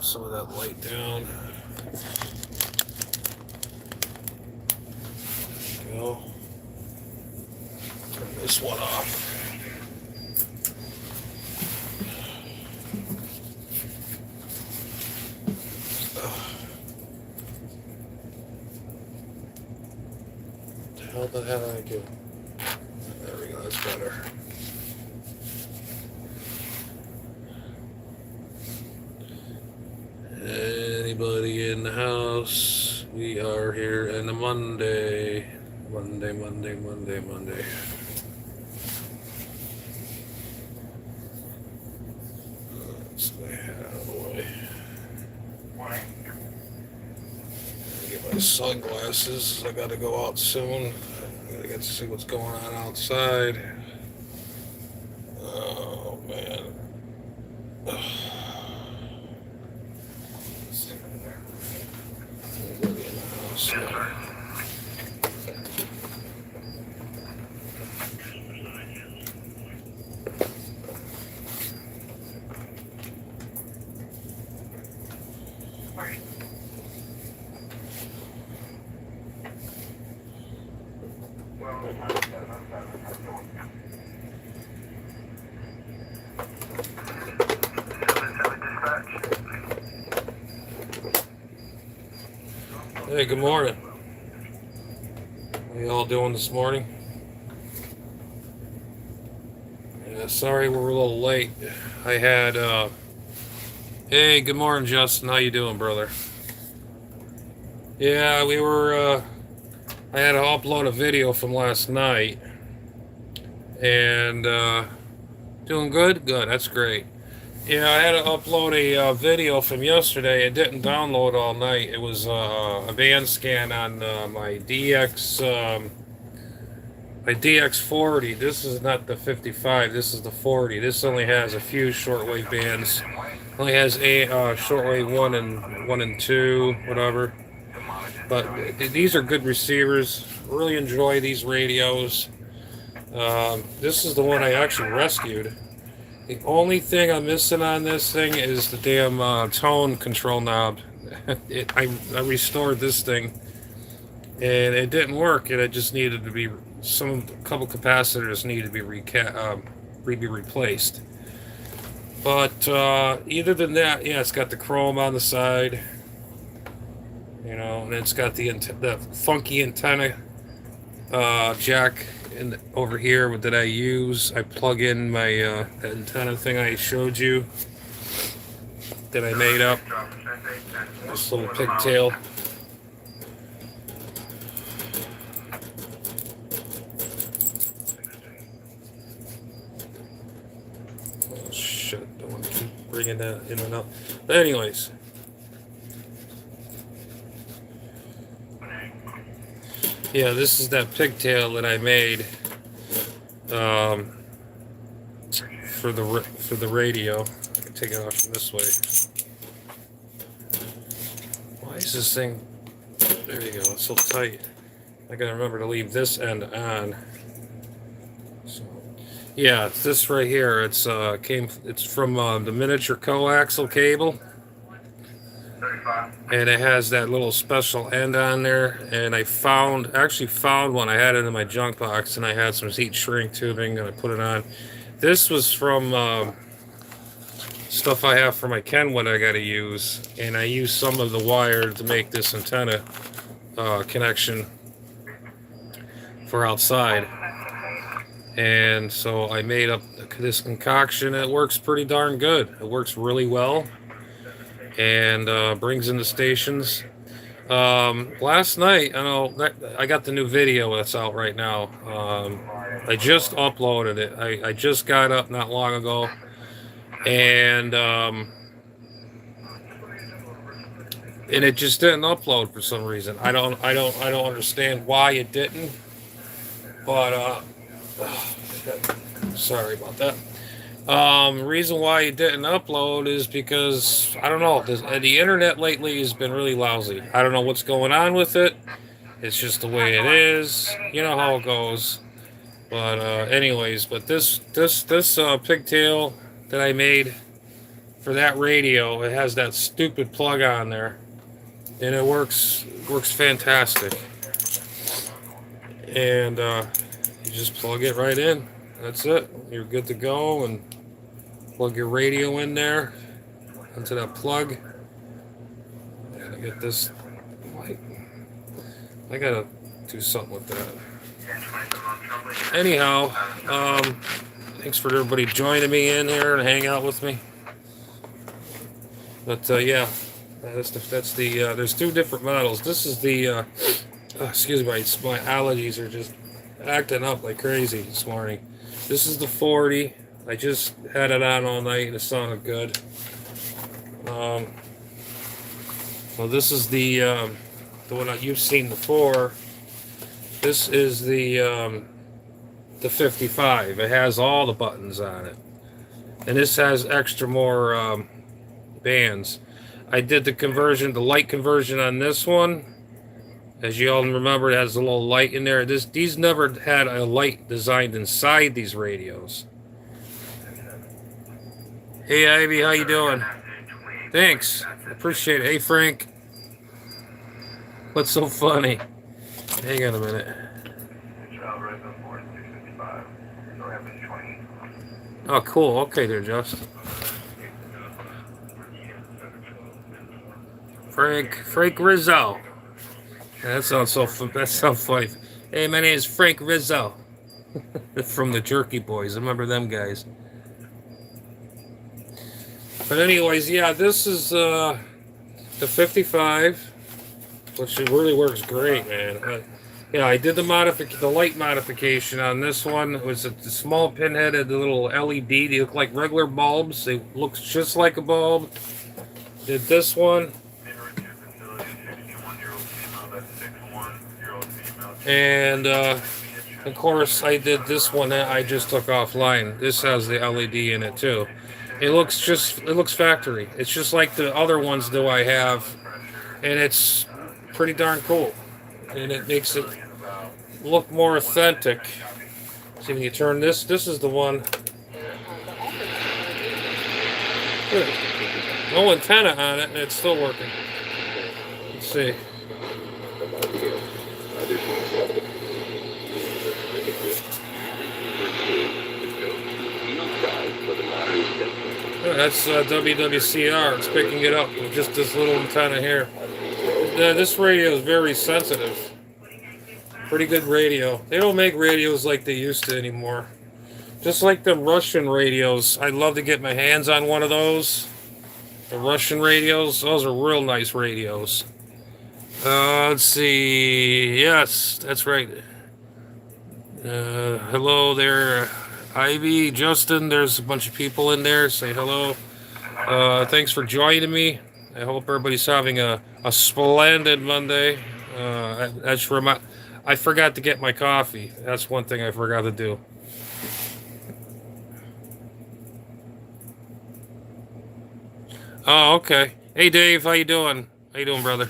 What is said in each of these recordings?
some of that light down. There we go. Turn this one off. What the hell did I do? There we go, that's better. Anybody in the house? We are here in the Monday. Monday. Let's get my hat out of the way. Get my sunglasses. I gotta go out soon. I gotta get to see what's going on outside. Oh man. Nobody in the house now. Hey, good morning. How you all doing this morning? Yeah, sorry we're a little late. I had, hey, good morning, Justin. How you doing, brother? Yeah, we were, I had to upload a video from last night. And, doing good? Good, that's great. Yeah, I had to upload a video from yesterday. It didn't download all night. It was a band scan on my DX40. This is not the 55. This is the 40. This only has a few shortwave bands. Only has a shortwave one and two, whatever. But these are good receivers. Really enjoy these radios. This is the one I actually rescued. The only thing I'm missing on this thing is the damn tone control knob. I restored this thing, and it didn't work, and it just needed to be a couple capacitors needed to be replaced. But other than that, yeah, it's got the chrome on the side, you know, and it's got the funky antenna jack. And over here that I use, I plug in my antenna thing I showed you that I made up. This little pigtail. Oh shit! Don't want to keep bringing that in and out. But anyways. Yeah, this is that pigtail that I made for the radio. I can take it off from this way. Why is this thing? There you go. It's so tight. I gotta remember to leave this end on. So, yeah, it's this right here. It's from the miniature coaxial cable. And it has that little special end on there, and I actually found one. I had it in my junk box, and I had some heat shrink tubing, and I put it on. This was from stuff I have for my Kenwood I gotta use, and I used some of the wire to make this antenna connection for outside. And so I made up this concoction. It works pretty darn good. It works really well. And brings in the stations. Last night, I got the new video that's out right now. I just uploaded it. I just got up not long ago, and it just didn't upload for some reason. I don't understand why it didn't. But sorry about that. Reason why it didn't upload is because, I don't know, the internet lately has been really lousy. I don't know what's going on with it. It's just the way it is. You know how it goes. But anyways, but this pigtail that I made for that radio. It has that stupid plug on there, and it works fantastic. And you just plug it right in. That's it. You're good to go. And plug your radio in there into that plug. And I get this light. I gotta do something with that. Anyhow, thanks for everybody joining me in here and hang out with me. But yeah, that's the there's two different models. This is the excuse me, my allergies are just acting up like crazy this morning. This is the 40. I just had it on all night and it sounded good. Well, this is the one that you've seen before. This is the 55. It has all the buttons on it, and this has extra more bands. I did the conversion, the light conversion on this one. As you all remember, it has a little light in there. These never had a light designed inside these radios. Hey Ivy, how you doing? Thanks, appreciate it. Hey Frank, what's so funny? Hang on a minute. Oh, cool. Okay, there, Just. Frank Rizzo. That sounds funny. Hey, my name is Frank Rizzo from the Jerky Boys. I remember them guys. But anyways, yeah, this is the 55, which really works great, man. Yeah, I did the light modification on this one. It was a small pinheaded little LED. They look like regular bulbs. They look just like a bulb. Did this one. And of course, I did this one that I just took offline. This has the LED in it too. It looks factory. It's just like the other ones that I have, and it's pretty darn cool. And it makes it look more authentic. See, when you turn this is the one. Good. No antenna on it, and it's still working. Let's see. That's WWCR. It's picking it up with just this little antenna here. This radio is very sensitive. Pretty good radio. They don't make radios like they used to anymore. Just like the Russian radios. I'd love to get my hands on one of those. The Russian radios. Those are real nice radios. Let's see. Yes, that's right. Hello there, Ivy, Justin. There's a bunch of people in there. Say hello. Thanks for joining me. I hope everybody's having a splendid Monday. I forgot to get my coffee. That's one thing I forgot to do. Oh, okay. Hey, Dave, how you doing? How you doing, brother?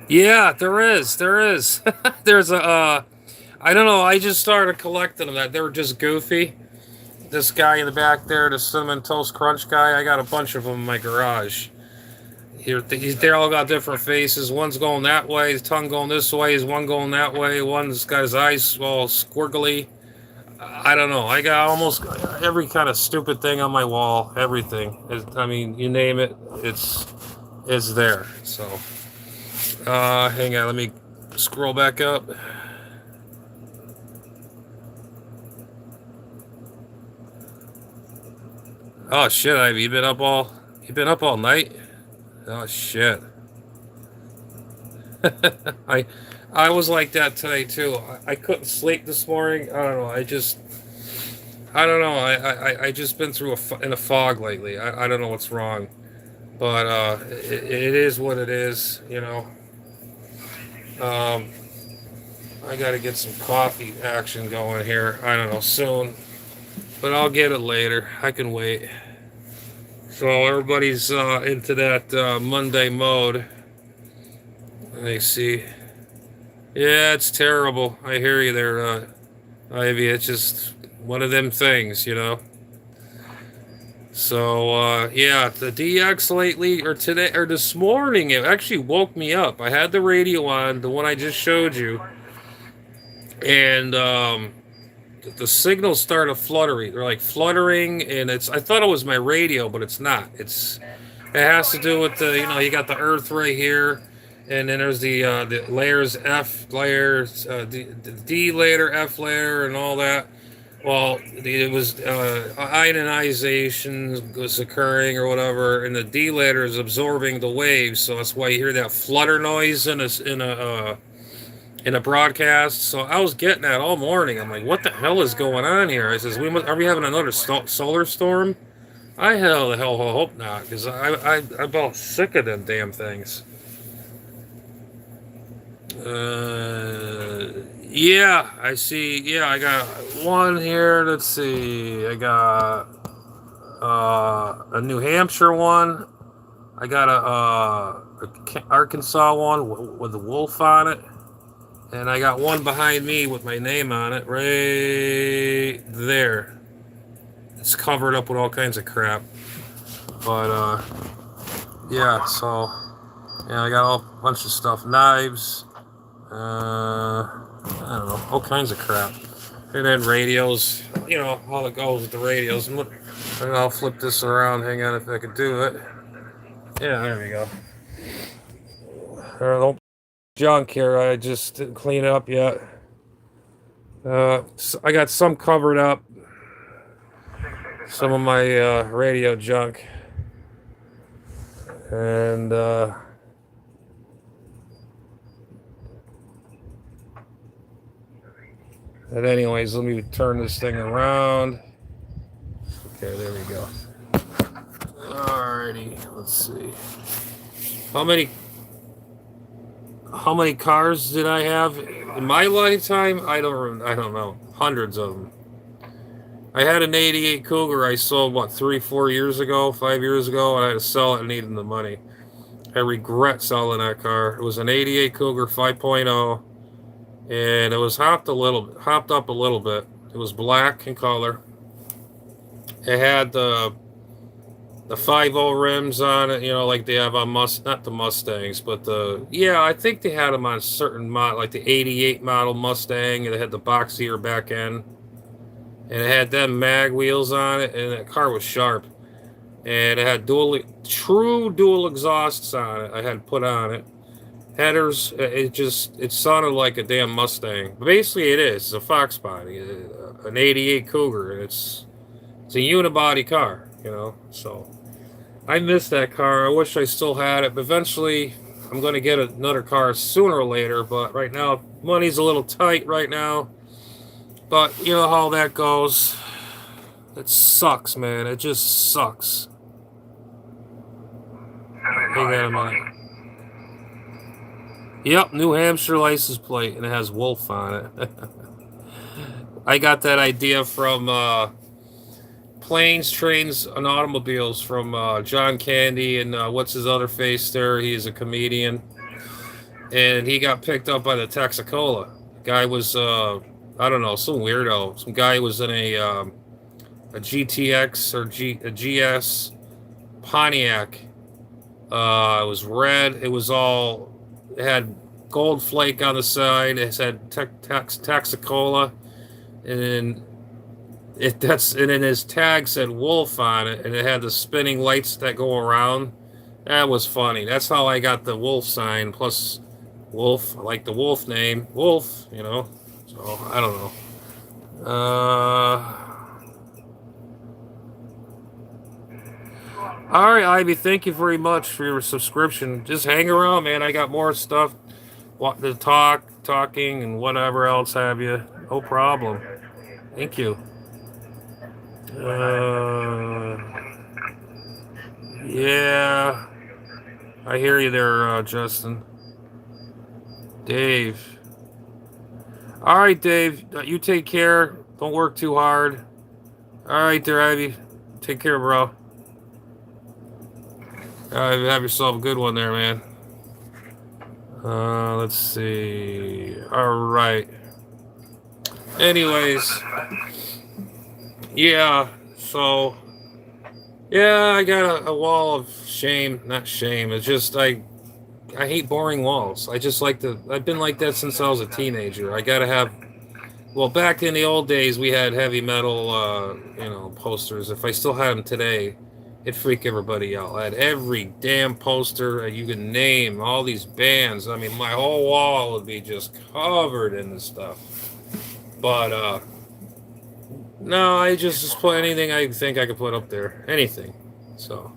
Yeah, there is. There's a, I don't know, I just started collecting them. That they were just goofy. This guy in the back there, the Cinnamon Toast Crunch guy, I got a bunch of them in my garage. They all got different faces. One's going that way, his tongue going this way, his one going that way, one's got his eyes all squiggly. I don't know. I got almost every kind of stupid thing on my wall. Everything. I mean, you name it, it's there. So, hang on. Let me scroll back up. Oh shit, Ivy, you been up all night? Oh shit. I was like that today too. I couldn't sleep this morning. I don't know. I don't know. I just been through in a fog lately. I don't know what's wrong, but it is what it is. You know. I got to get some coffee action going here. I don't know soon, but I'll get it later. I can wait. So everybody's into that Monday mode. I see. Yeah, it's terrible. I hear you there, Ivy. It's just one of them things, you know. So yeah, the DX lately or today or this morning, it actually woke me up. I had the radio on, the one I just showed you, and the signals started fluttering. They're like fluttering, and it's. I thought it was my radio, but it's not. It has to do with the, you got the Earth right here, and then there's the layers, F layers, the D layer, F layer, and all that. Well, it was ionization was occurring or whatever, and the D layer is absorbing the waves, so that's why you hear that flutter noise in a broadcast. So I was getting that all morning. I'm like, what the hell is going on here? I says, are we having another solar storm? I hell the hell hope not, because I'm about sick of them damn things. Yeah, I see. Yeah, I got one here. Let's see. I got a New Hampshire one. I got a Arkansas one with a wolf on it, and I got one behind me with my name on it right there. It's covered up with all kinds of crap, but yeah. So yeah, I got a bunch of stuff, knives. I don't know, all kinds of crap. And then radios, how it goes with the radios. And I'll flip this around. Hang on if I can do it. Yeah, there we go. Don't junk here. I just didn't clean it up yet. So I got some covered up. Some of my radio junk. And but anyways, let me turn this thing around. Okay, there we go. Alrighty, let's see. How many cars did I have in my lifetime? I don't know. Hundreds of them. I had an '88 Cougar I sold 3-4 years ago, 5 years ago, and I had to sell it and needed the money. I regret selling that car. It was an '88 Cougar 5.0. And it was hopped up a little bit. It was black in color. It had the 5.0 rims on it, like they have on not the Mustangs, but I think they had them on certain mod, like the '88 model Mustang, and it had the boxier back end, and it had them mag wheels on it, and the car was sharp, and it had true dual exhausts on it. I had put on it. Headers, it sounded like a damn Mustang. But basically, it is. It's a Fox body, an '88 Cougar, and it's a unibody car, So I miss that car. I wish I still had it. But eventually, I'm going to get another car sooner or later. But right now, money's a little tight right now. But you know how that goes. It sucks, man. It just sucks. Hang on a minute. Yep, New Hampshire license plate, and it has wolf on it. I got that idea from Planes, Trains, and Automobiles from John Candy and what's his other face there? He's a comedian. And he got picked up by the Texacola. Guy was, I don't know, some weirdo. Some guy was in a GTX or a GS Pontiac. It was red. It had gold flake on the side. It had Texacola, and then his tag said Wolf on it, and it had the spinning lights that go around. That was funny. That's how I got the Wolf sign. Plus, Wolf, I like the Wolf name, Wolf. So I don't know. All right, Ivy, thank you very much for your subscription. Just hang around, man. I got more stuff to talking, and whatever else have you. No problem. Thank you. Yeah. I hear you there, Justin. Dave. All right, Dave. You take care. Don't work too hard. All right there, Ivy. Take care, bro. Have yourself a good one there, man. Let's see. All right. Anyways, yeah. So, yeah, I got a wall of shame. Not shame. It's just I hate boring walls. I just like to. I've been like that since I was a teenager. I gotta have. Well, back in the old days, we had heavy metal, posters. If I still had them today, it'd freak everybody out. I had every damn poster you can name, all these bands. I mean, my whole wall would be just covered in this stuff. But no, I just put anything I think I could put up there, anything. So,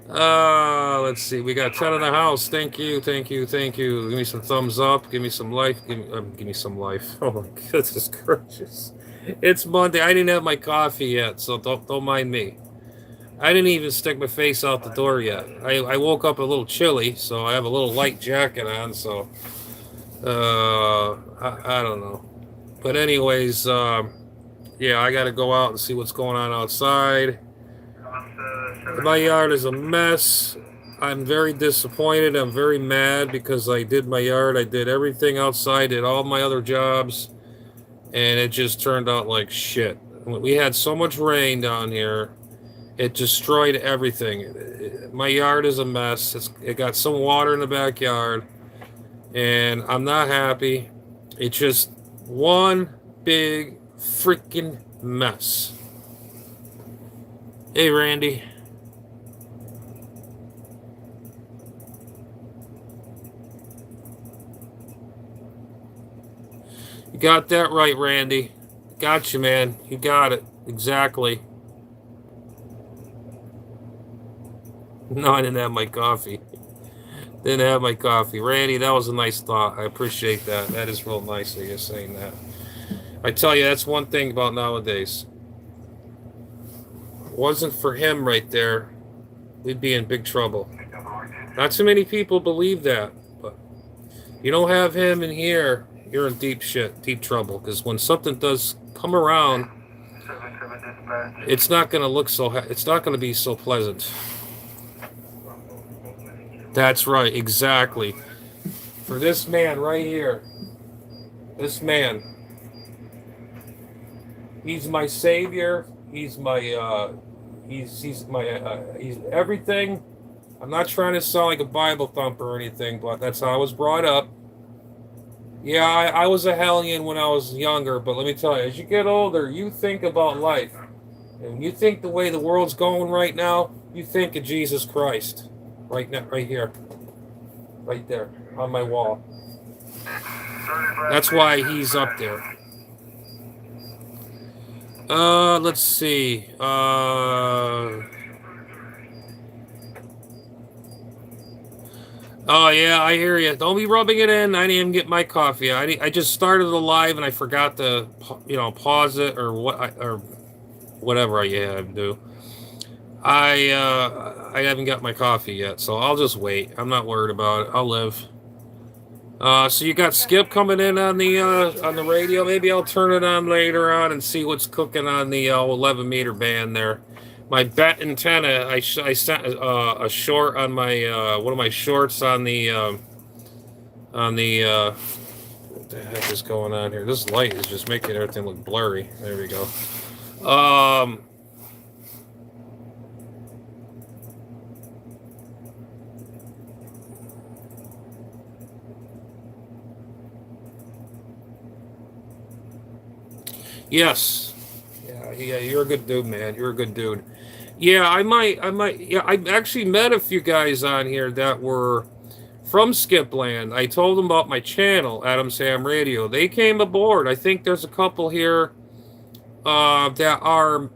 let's see. We got 10 in the house. Thank you, thank you, thank you. Give me some thumbs up. Give me some life. Give me some life. Oh my goodness gracious! It's Monday. I didn't have my coffee yet, so don't mind me. I didn't even stick my face out the door yet. I woke up a little chilly, so I have a little light jacket on. So, I don't know. But anyways, yeah, I got to go out and see what's going on outside. My yard is a mess. I'm very disappointed. I'm very mad because I did my yard. I did everything outside, did all my other jobs, and it just turned out like shit. We had so much rain down here. It destroyed everything. My yard is a mess. It got some water in the backyard, and I'm not happy. It's just one big freaking mess. Hey, Randy. You got that right, Randy. Got you, man. You got it. Exactly. No, I didn't have my coffee. Didn't have my coffee. Randy, that was a nice thought. I appreciate that. That is real nice of you saying that. I tell you, that's one thing about nowadays. It wasn't for him right there, we'd be in big trouble. Not too many people believe that, but you don't have him in here, you're in deep shit, deep trouble. Because when something does come around, it's not going to look so. It's not going to be so pleasant. That's right, exactly. For this man right here, this man, he's my savior. He's my, he's everything. I'm not trying to sound like a Bible thumper or anything, but that's how I was brought up. Yeah, I was a hellion when I was younger, but let me tell you, as you get older, you think about life. And when you think the way the world's going right now, you think of Jesus Christ. Right now, right here. Right there, on my wall. That's why he's up there. Let's see. Oh yeah, I hear you. Don't be rubbing it in. I didn't even get my coffee. I just started the live and I forgot to, pause it or whatever I had to do. I haven't got my coffee yet, so I'll just wait. I'm not worried about it. I'll live. So you got Skip coming in on the radio. Maybe I'll turn it on later on and see what's cooking on the 11 meter band there. My bet antenna. I sent a short on my one of my shorts on the what the heck is going on here? This light is just making everything look blurry. There we go. Yes. Yeah, you're a good dude, man. You're a good dude. Yeah, I might, yeah, I actually met a few guys on here that were from Skipland. I told them about my channel, Adam's Ham Radio. They came aboard. I think there's a couple here that are,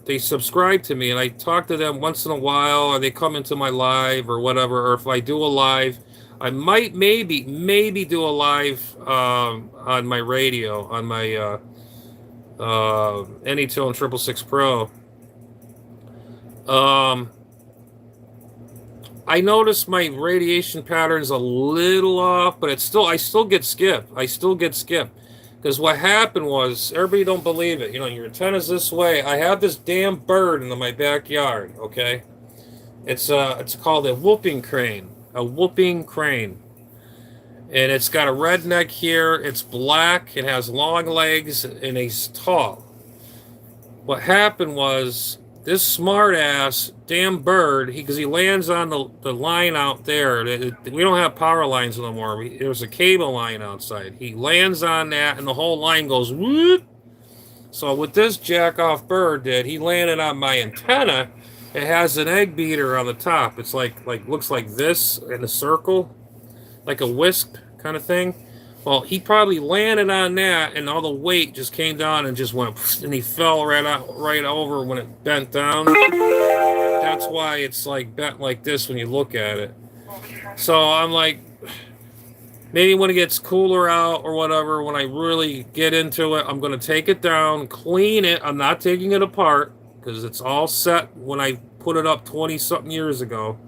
they subscribe to me, and I talk to them once in a while, or they come into my live or whatever, or if I do a live, I might maybe do a live on my radio, on my Anytone 666 Pro. I noticed my radiation pattern's a little off, but I still get skip. Because what happened was, everybody don't believe it. Your antenna's this way. I have this damn bird in my backyard, okay? It's called a whooping crane. A whooping crane. And it's got a red neck here. It's black. It has long legs, and he's tall. What happened was this smart ass damn bird, because he lands on the line out there. We don't have power lines no more. There's a cable line outside. He lands on that, and the whole line goes whoop. So what this jack off bird did, he landed on my antenna. It has an egg beater on the top. It's like looks like this in a circle, like a wisp kind of thing. Well, he probably landed on that, and all the weight just came down and just went, and he fell right over when it bent down. That's why it's like bent like this when you look at it. So I'm like, maybe when it gets cooler out or whatever, when I really get into it, I'm going to take it down, clean it. I'm not taking it apart because it's all set when I put it up 20 something years ago.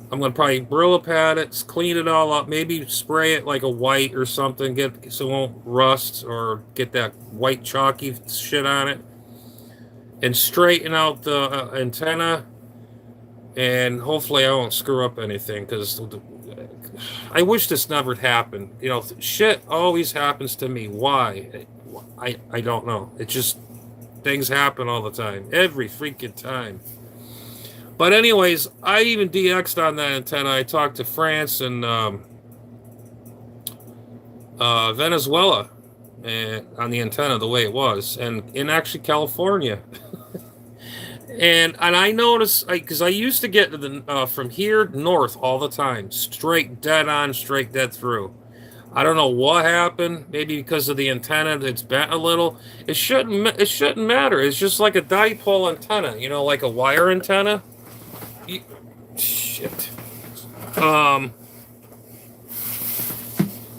I'm going to probably Brillo pad it, clean it all up, maybe spray it like a white or something, so it won't rust or get that white chalky shit on it, and straighten out the antenna, and hopefully I won't screw up anything, because I wish this never happened. You know, shit always happens to me. Why? I don't know. It just, things happen all the time, every freaking time. But anyways, I even DX'd on that antenna. I talked to France and Venezuela and on the antenna the way it was, and in actually California. and I noticed, because I used to get to the from here north all the time, straight dead on, straight dead through. I don't know what happened. Maybe because of the antenna, it's bent a little. It shouldn't matter. It's just like a dipole antenna, you know, like a wire antenna. Shit. It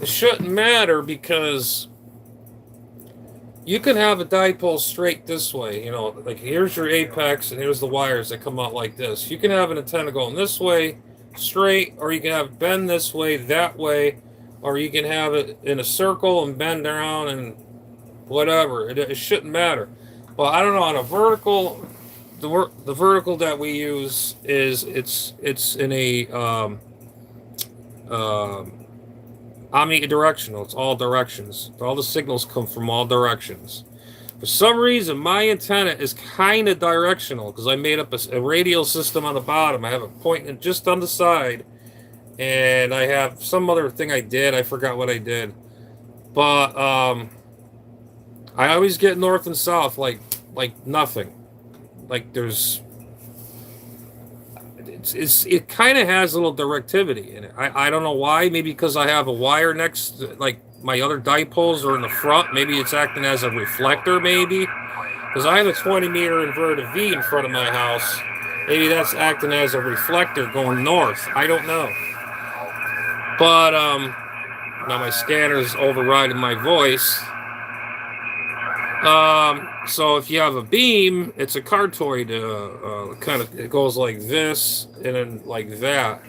shouldn't matter because you can have a dipole straight this way. You know, like here's your apex and here's the wires that come out like this. You can have an antenna going this way, straight, or you can have it bend this way, that way, or you can have it in a circle and bend around and whatever. It shouldn't matter. But I don't know, on a vertical, the vertical that we use is it's in a omnidirectional. It's all directions. All the signals come from all directions. For some reason, my antenna is kind of directional because I made up a radial system on the bottom. I have it pointing just on the side, and I have some other thing I did. I forgot what I did, but I always get north and south like nothing. Like there's, it kind of has a little directivity in it. I don't know why. Maybe because I have a wire next, like my other dipoles are in the front. Maybe it's acting as a reflector. Maybe because I have a 20-meter inverted V in front of my house. Maybe that's acting as a reflector going north. I don't know. But now my scanner's overriding my voice. So if you have a beam, it's a cardioid, kind of, it goes like this and then like that.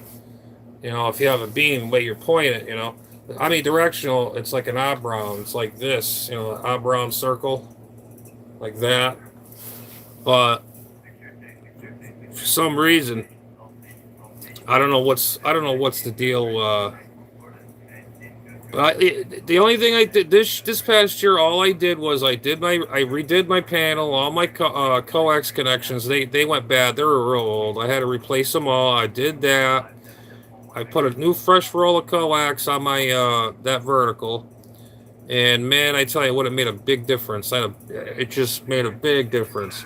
You know, if you have a beam, the way you're pointing it, you know, omnidirectional, it's like an oblong. It's like this, you know, an oblong circle, like that. But for some reason, I don't know what's the deal. The only thing I did this past year, all I did was I redid my panel, all my coax connections. They went bad. They were real old. I had to replace them all. I did that. I put a new fresh roll of coax on my that vertical, and man, I tell you what, it made a big difference. It just made a big difference.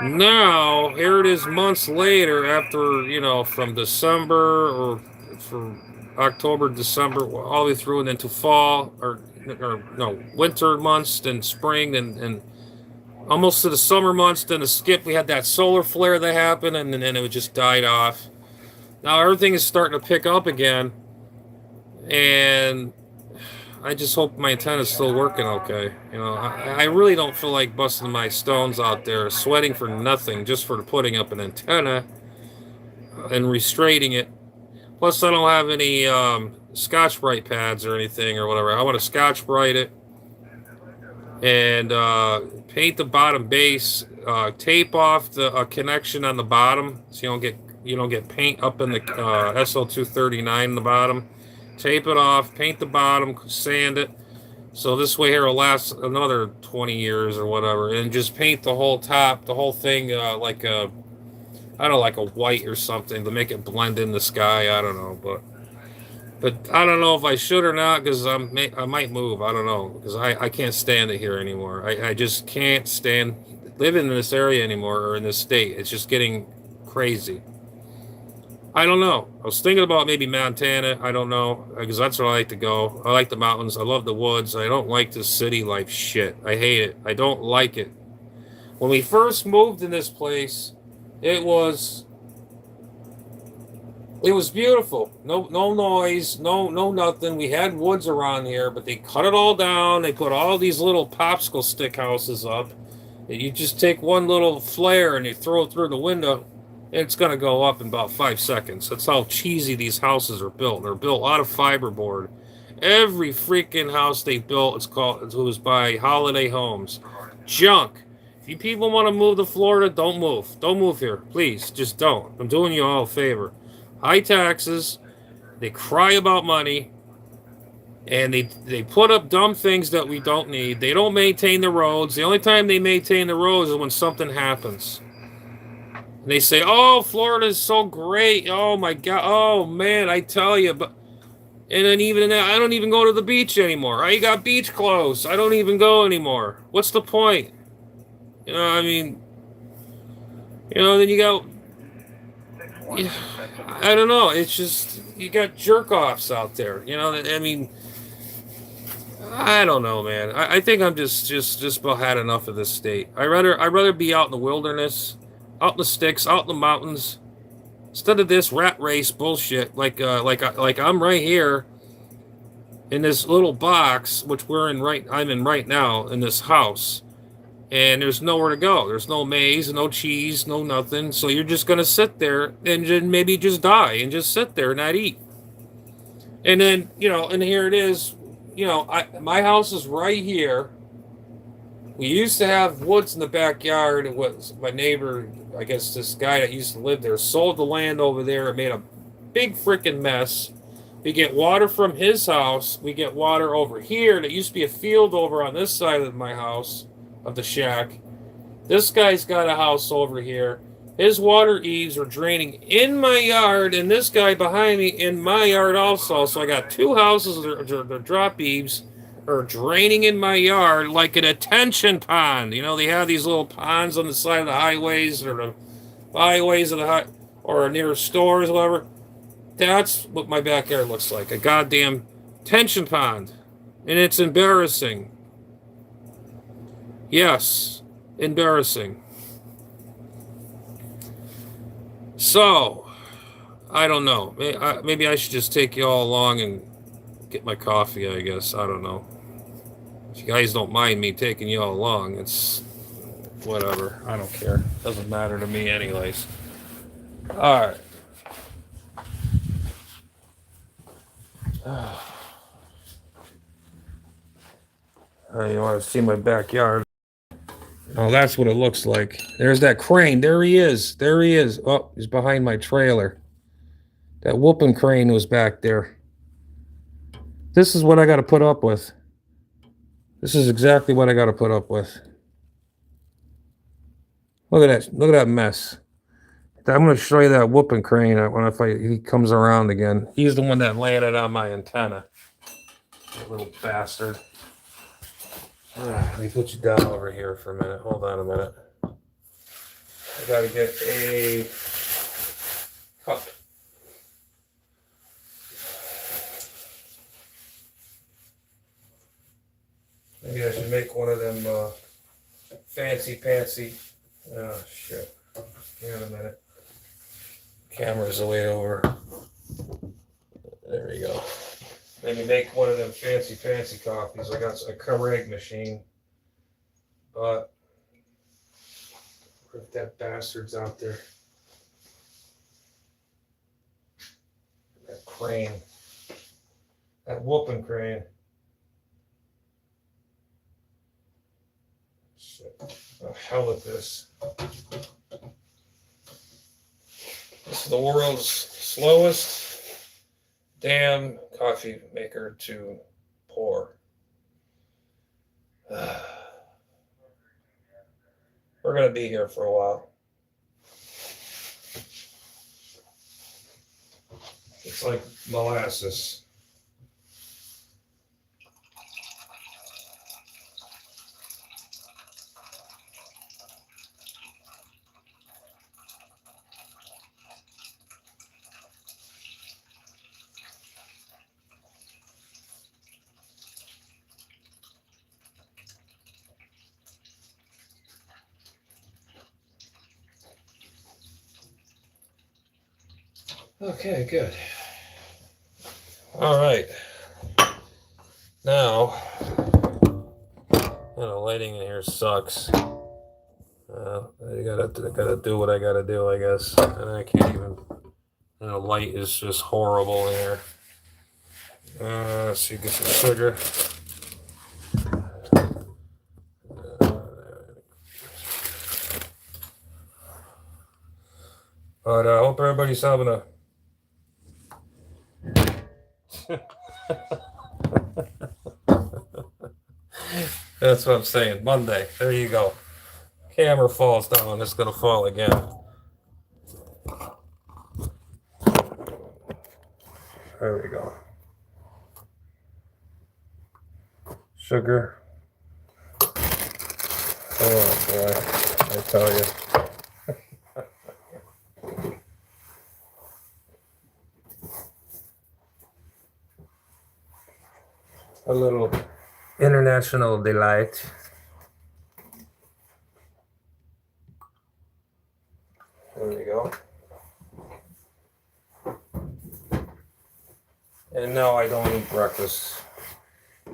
Now here it is, months later, after from December or from October, December, all the way through and into fall, or no, winter months, then spring, and almost to the summer months. Then the skip, we had that solar flare that happened, and then it just died off. Now everything is starting to pick up again, and I just hope my antenna is still working okay. I really don't feel like busting my stones out there, sweating for nothing, just for putting up an antenna and restraining it. Plus, I don't have any Scotch-Brite pads or anything or whatever. I want to Scotch-Brite it and paint the bottom base. Tape off the connection on the bottom so you don't get paint up in the SL239 in the bottom. tape it off, paint the bottom, sand it. So this way here will last another 20 years or whatever. And just paint the whole top, the whole thing like a, I don't know, like a white or something to make it blend in the sky. I don't know, but I don't know if I should or not because I might move. I don't know because I can't stand it here anymore. I just can't stand living in this area anymore or in this state. It's just getting crazy. I don't know. I was thinking about maybe Montana. I don't know because that's where I like to go. I like the mountains. I love the woods. I don't like this city life shit. I hate it. I don't like it. When we first moved in this place, it was it was beautiful. No noise, no nothing. We had woods around here, but they cut it all down. They put all these little popsicle stick houses up. You just take one little flare and you throw it through the window, and it's gonna go up in about 5 seconds. That's how cheesy these houses are built. They're built out of fiberboard. Every freaking house they built, it was by Holiday Homes. Junk. If you people want to move to Florida, don't move. Don't move here. Please, just don't. I'm doing you all a favor. High taxes, they cry about money, and they put up dumb things that we don't need. They don't maintain the roads. The only time they maintain the roads is when something happens. And they say, "Oh, Florida is so great. Oh my God. Oh man, I tell you." But and then even in that, I don't even go to the beach anymore. I got beach clothes. I don't even go anymore. What's the point? You know, I mean, then you got. I don't know. It's just you got jerk offs out there. I mean, I don't know, man. I think I'm just about had enough of this state. I'd rather be out in the wilderness, out in the sticks, out in the mountains, instead of this rat race bullshit. Like I'm right here in this little box, which I'm in right now in this house, and there's nowhere to go. There's no maze, no cheese, no nothing. So you're just gonna sit there and then maybe just die and just sit there and not eat. And then and here it is. My house is right here. We used to have woods in the backyard. It was my neighbor, I guess this guy that used to live there, sold the land over there and made a big freaking mess. We get water from his house. We get water over here. That used to be a field over on this side of my house, of the shack. This guy's got a house over here. His water eaves are draining in my yard, and this guy behind me in my yard also. So I got two houses that are drop eaves are draining in my yard like an attention pond. They have these little ponds on the side of the highways or the byways of the or near stores, whatever. That's what my backyard looks like. A goddamn tension pond. And it's embarrassing. Yes, embarrassing. So, I don't know. Maybe I should just take you all along and get my coffee, I guess. I don't know. If you guys don't mind me taking you all along, it's whatever. I don't care. Doesn't matter to me anyways. All right. You want to see my backyard? Oh, that's what it looks like. There's that crane. There he is. There he is. Oh, he's behind my trailer. That whooping crane was back there. This is what I got to put up with. This is exactly what I got to put up with. Look at that. Look at that mess. I'm going to show you that whooping crane if he comes around again. He's the one that landed on my antenna. That little bastard. Let me put you down over here for a minute. Hold on a minute. I got to get a cup. Maybe I should make one of them fancy. Oh, shit. Hang on a minute. Camera's way over. There we go. Maybe make one of them fancy coffees. I got a Keurig machine. But if that bastard's out there. That crane. That whooping crane. Shit. Oh, hell with this. This is the world's slowest damn coffee maker to pour. We're going to be here for a while. It's like molasses. Okay, good. All right. Now, the lighting in here sucks. I gotta do what I gotta do, I guess. And I can't even. The light is just horrible in here. Let's see, get some sugar. But I hope everybody's having a. That's what I'm saying. Monday. There you go. Camera falls down. It's gonna fall again. There we go. Sugar. Oh boy, I tell you. A little international delight. There we go. And no, I don't eat breakfast.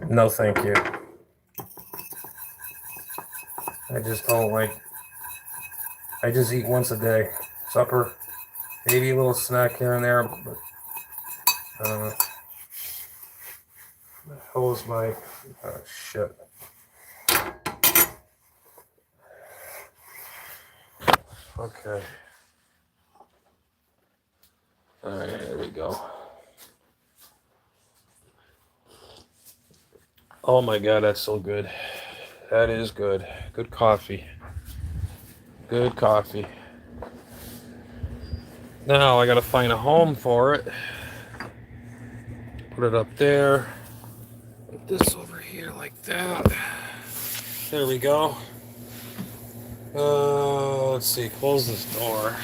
No, thank you. I just don't like. I just eat once a day. Supper, maybe a little snack here and there, but how was my shit? Okay. All right, there we go. Oh my God, that's so good. That is good. Good coffee. Good coffee. Now I gotta find a home for it. Put it up there. Put this over here like that. There we go. Let's see. Close this door.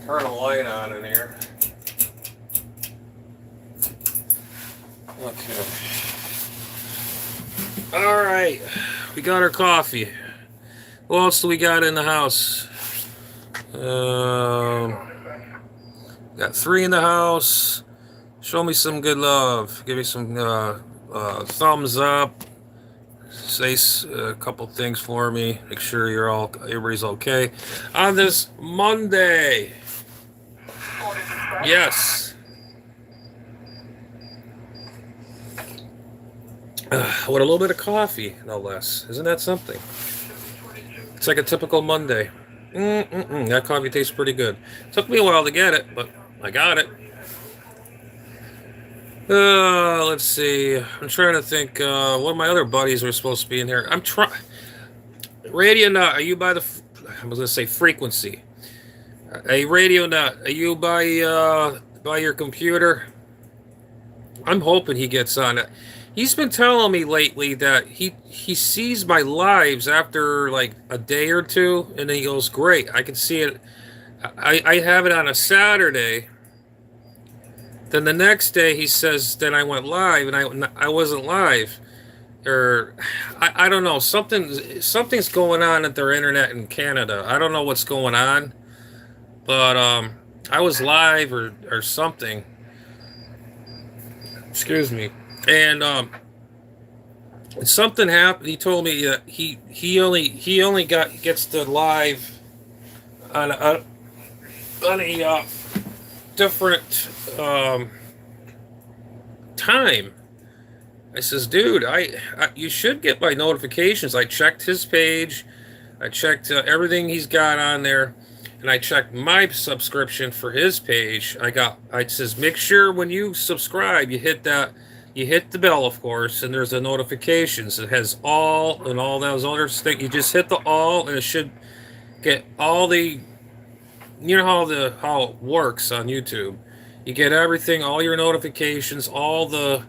Turn a light on in here. Okay. All right. We got our coffee. What else do we got in the house? Got 3 in the house. Show me some good love. Give me some thumbs up. Say a couple things for me. Make sure everybody's okay on this Monday. Yes. With a little bit of coffee, no less. Isn't that something? It's like a typical Monday. That coffee tastes pretty good. Took me a while to get it, but I got it. Let's see. I'm trying to think. One of my other buddies were supposed to be in here. I'm trying. Radio Nut, are you by the? I was gonna say frequency. A Radio Nut, are you by your computer? I'm hoping he gets on it. He's been telling me lately that he sees my lives after like a day or two, and then he goes, "Great, I can see it." I have it on a Saturday. Then the next day he says, "Then I went live, and I wasn't live." Or I don't know, something's going on at their internet in Canada. I don't know what's going on, but I was live or something. Excuse me. And something happened. He told me that he only gets the live on a different time. I says, dude, you should get my notifications. I checked his page. I checked everything he's got on there, and I checked my subscription for his page. It says make sure when you subscribe you hit that, you hit the bell, of course, and there's the notifications. It has all and all those other things. You just hit the all, and it should get all the, you know how it works on YouTube. You get everything, all your notifications, all the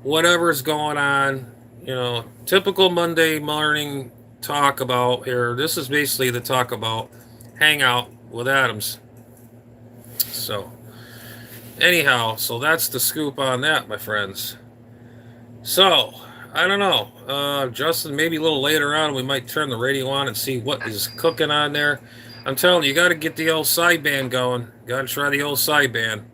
whatever's going on. Typical Monday morning talk about here. This is basically the talk about hangout with Adams. So, anyhow, so that's the scoop on that, my friends. So, I don't know. Justin, maybe a little later on we might turn the radio on and see what is cooking on there. I'm telling you, you got to get the old sideband going. Got to try the old sideband.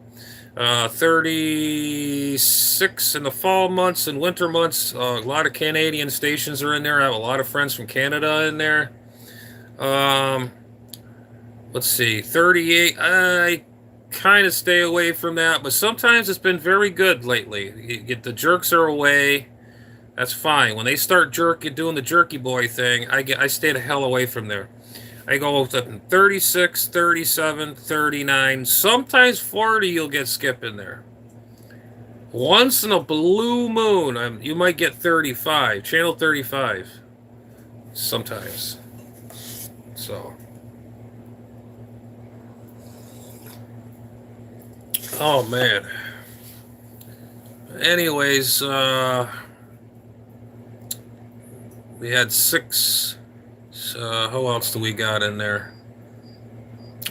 36 in the fall months and winter months. A lot of Canadian stations are in there. I have a lot of friends from Canada in there. Let's see, 38. I kind of stay away from that, but sometimes it's been very good lately. You get the jerks are away. That's fine. When they start doing the jerky boy thing, I stay the hell away from there. I go with 36, 37, 39, sometimes 40 you'll get skip in there. Once in a blue moon, you might get 35, channel 35, sometimes. So. Oh, man. Anyways, we had 6... who else do we got in there?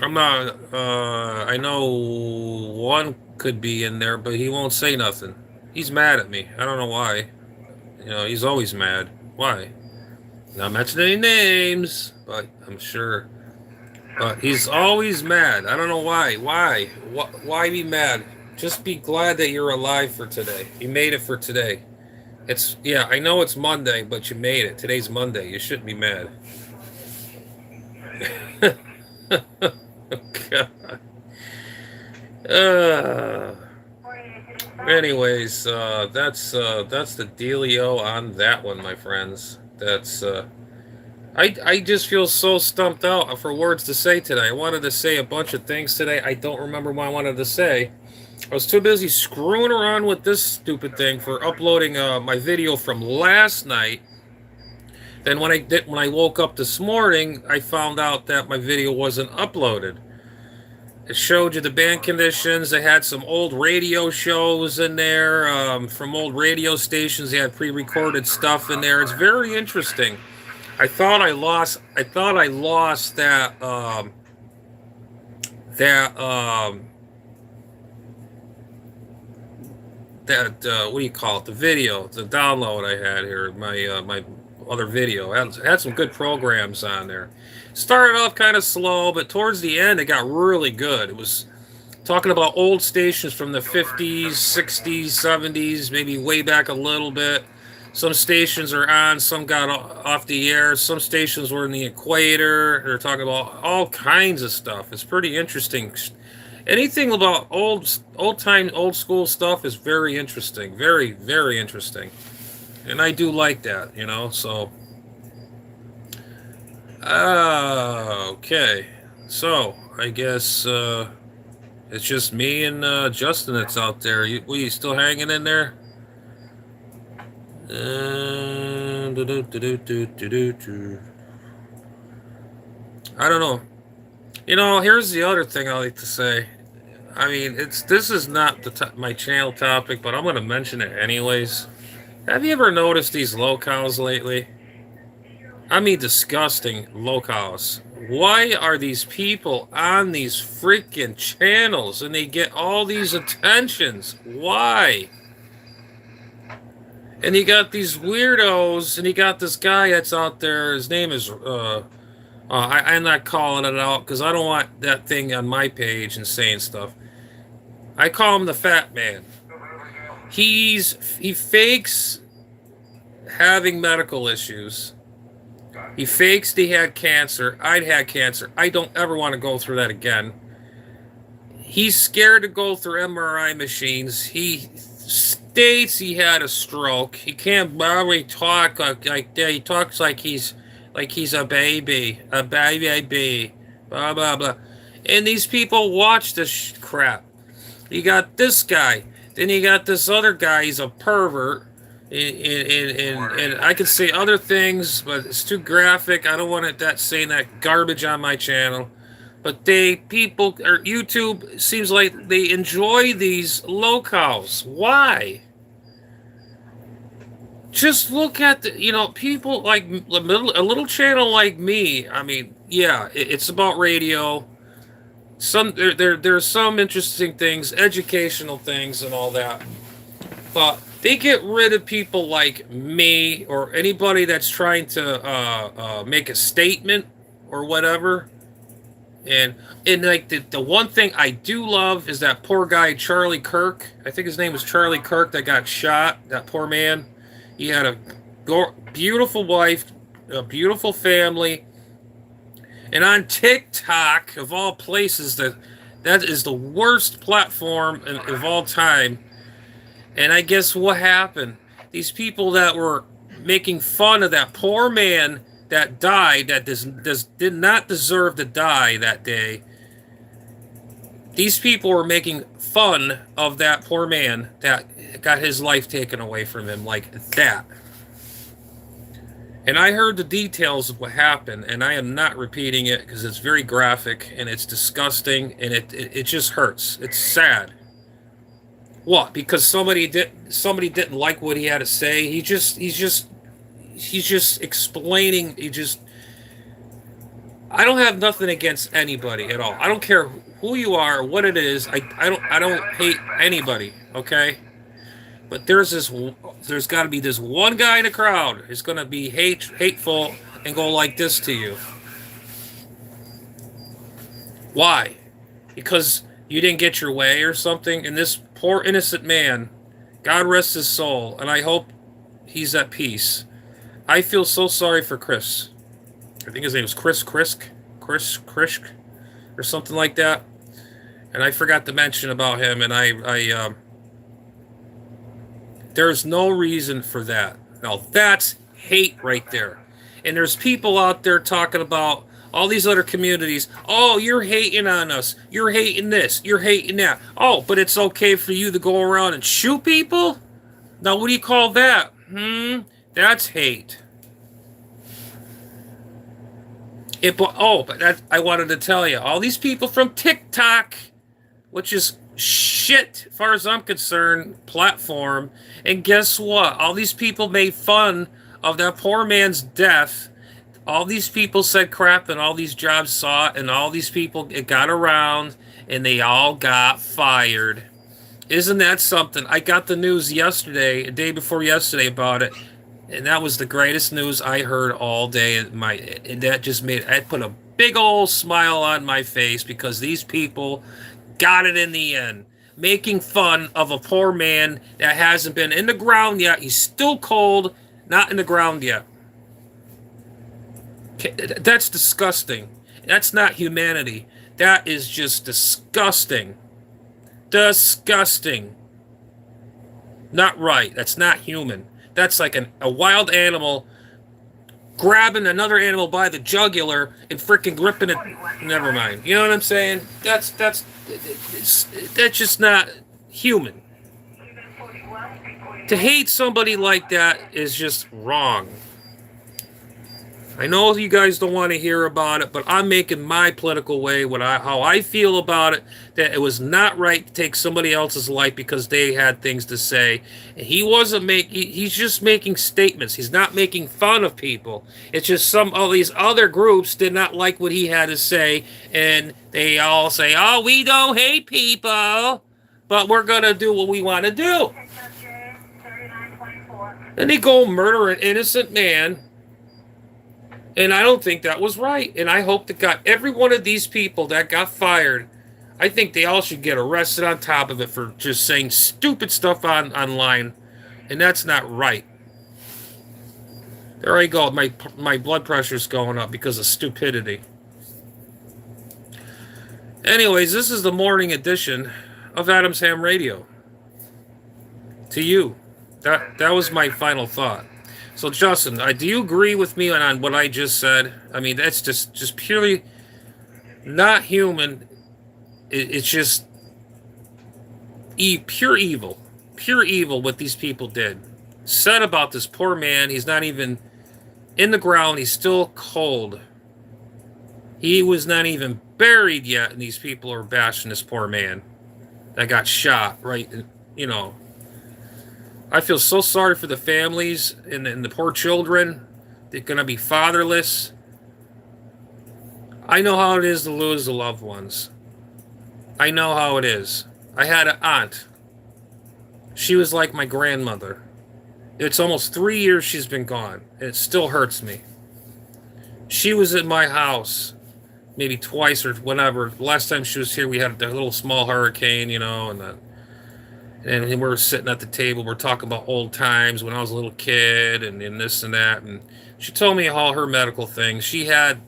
I'm not, I know one could be in there, but he won't say nothing. He's mad at me. I don't know why. He's always mad. Why? Not mentioning any names, but I'm sure. But he's always mad. I don't know why. Why be mad? Just be glad that you're alive for today. You made it for today. Yeah, I know it's Monday, but you made it. Today's Monday. You shouldn't be mad. God. Anyways, that's the dealio on that one, my friends. That's I just feel so stumped out for words to say today. I wanted to say a bunch of things today. I don't remember what I wanted to say. I was too busy screwing around with this stupid thing for uploading my video from last night. Then when I woke up this morning, I found out that my video wasn't uploaded. It showed you the band conditions. They had some old radio shows in there from old radio stations. They had pre-recorded stuff in there. It's very interesting. I thought I lost that what do you call it? The video, the download I had here, my other video. Had some good programs on there. Started off kind of slow, but towards the end it got really good. It was talking about old stations from the 50s, 60s, 70s, maybe way back a little bit. Some stations are on, some got off the air, some stations were in the equator. They're talking about all kinds of stuff. It's pretty interesting. Anything about old school stuff is very interesting. Very, very interesting. And I do like that, so. Okay. So, I guess it's just me and Justin that's out there. You still hanging in there? I don't know. Here's the other thing I like to say. I mean, this is not my channel topic, but I'm going to mention it anyways. Have you ever noticed these locales lately? I mean, disgusting locales. Why are these people on these freaking channels and they get all these attentions? Why? And you got these weirdos, and you got this guy that's out there. His name is, I'm not calling it out because I don't want that thing on my page and saying stuff. I call him the Fat Man. He fakes having medical issues. He fakes he had cancer. I'd had cancer. I don't ever want to go through that again. He's scared to go through MRI machines. He states he had a stroke. He can't barely talk like that. He talks like he's a baby. blah, blah, blah. And these people watch this crap. You got this guy. Then you got this other guy. He's a pervert. And I could say other things, but it's too graphic. I don't want that saying that garbage on my channel. But people, or YouTube seems like they enjoy these locales. Why? Just look at people like a little channel like me. I mean, yeah, it's about radio. There's some interesting things, educational things, and all that. But they get rid of people like me or anybody that's trying to make a statement or whatever. And like the one thing I do love is that poor guy Charlie Kirk. I think his name was Charlie Kirk that got shot. That poor man. He had a beautiful wife, a beautiful family, and on TikTok of all places, that is the worst platform of all time. And I guess what happened? These people that were making fun of that poor man that died, that did not deserve to die that day. These people were making fun of that poor man that got his life taken away from him like that. And I heard the details of what happened, and I am not repeating it because it's very graphic and it's disgusting and it just hurts. It's sad. What? Because somebody didn't like what he had to say. He's just explaining. I don't have nothing against anybody at all. I don't care who you are, what it is. I don't hate anybody. Okay, but there's got to be this one guy in the crowd who's gonna be hateful and go like this to you. Why? Because you didn't get your way or something, and this poor innocent man, God rest his soul, and I hope he's at peace. I feel so sorry for Chris. I think his name was Chris Krisk, or something like that. And I forgot to mention about him, and there's no reason for that. Now that's hate right there. And there's people out there talking about all these other communities. Oh, you're hating on us. You're hating this. You're hating that. Oh, but it's okay for you to go around and shoot people? Now, what do you call that? That's hate. But I wanted to tell you, all these people from TikTok, which is shit, as far as I'm concerned, platform. And guess what? All these people made fun of that poor man's death. All these people said crap, and all these jobs saw it, and all these people, it got around, and they all got fired. Isn't that something? I got the news yesterday, a day before yesterday, about it, and that was the greatest news I heard all day. And that just I put a big old smile on my face because these people got it in the end. Making fun of a poor man that hasn't been in the ground yet. He's still cold, not in the ground yet. That's disgusting. That's not humanity. That is just disgusting. Disgusting. Not right. That's not human. That's like a wild animal grabbing another animal by the jugular and freaking gripping it. Never mind. You know what I'm saying? That's just not human. To hate somebody like that is just wrong. I know you guys don't want to hear about it, but I'm making my political way, how I feel about it, that it was not right to take somebody else's life because they had things to say. And he's just making statements. He's not making fun of people. It's just all these other groups did not like what he had to say, and they all say, oh, we don't hate people, but we're going to do what we want to do. And they go murder an innocent man. And I don't think that was right. And I hope that God, every one of these people that got fired, I think they all should get arrested on top of it for just saying stupid stuff online. And that's not right. There I go. My blood pressure's going up because of stupidity. Anyways, this is the morning edition of Adam's Ham Radio. To you. That was my final thought. So, Justin, do you agree with me on what I just said? I mean, that's just purely Not human. It's just pure evil. Pure evil what these people did. Said about this poor man, he's not even in the ground, he's still cold. He was not even buried yet, and these people are bashing this poor man that got shot, right? You know, I feel so sorry for the families and the poor children. They're going to be fatherless. I know how it is to lose the loved ones. I know how it is. I had an aunt. She was like my grandmother. It's almost 3 years she's been gone, and it still hurts me. She was at my house maybe twice or whatever. Last time she was here, we had a little small hurricane, you know, and we were sitting at the table. We're talking about old times when I was a little kid and this and that. And she told me all her medical things. She had